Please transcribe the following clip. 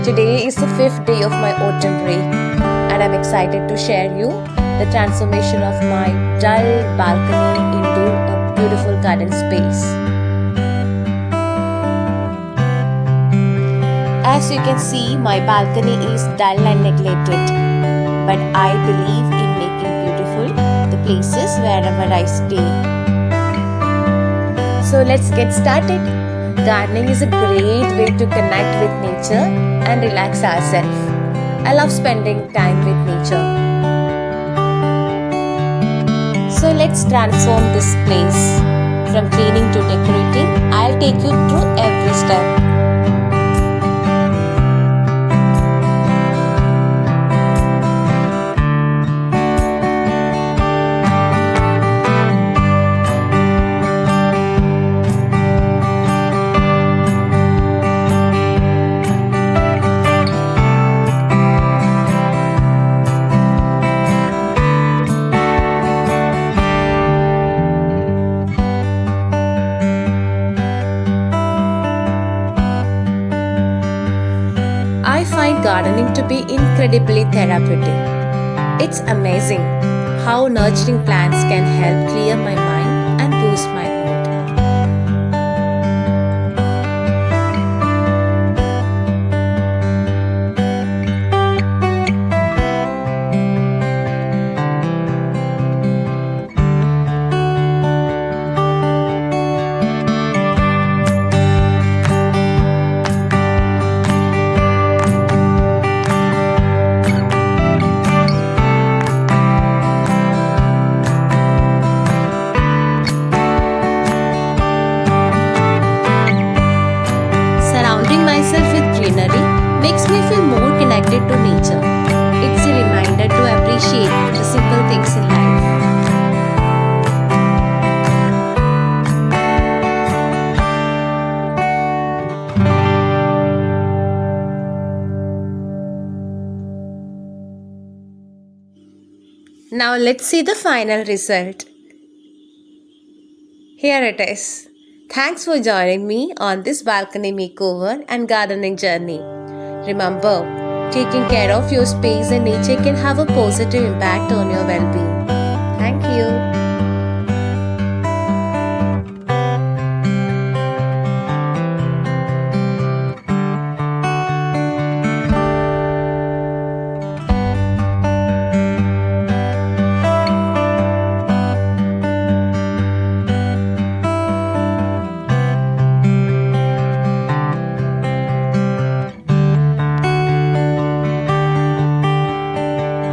Today is the 5th day of my autumn break and I'm excited to share you the transformation of my dull balcony into a beautiful garden space. As you can see, my balcony is dull and neglected, but I believe in making beautiful the places wherever I stay. So let's get started. Gardening is a great way to connect with nature and relax ourselves. I love spending time with nature. So let's transform this place. From cleaning to decorating, I'll take you through every step. I find gardening to be incredibly therapeutic. It's amazing how nurturing plants can help clear my mind and boost my mood. Myself with greenery makes me feel more connected to nature. It's a reminder to appreciate the simple things in life. Now let's see the final result. Here it is. Thanks for joining me on this balcony makeover and gardening journey. Remember, taking care of your space and nature can have a positive impact on your well-being. Thank you.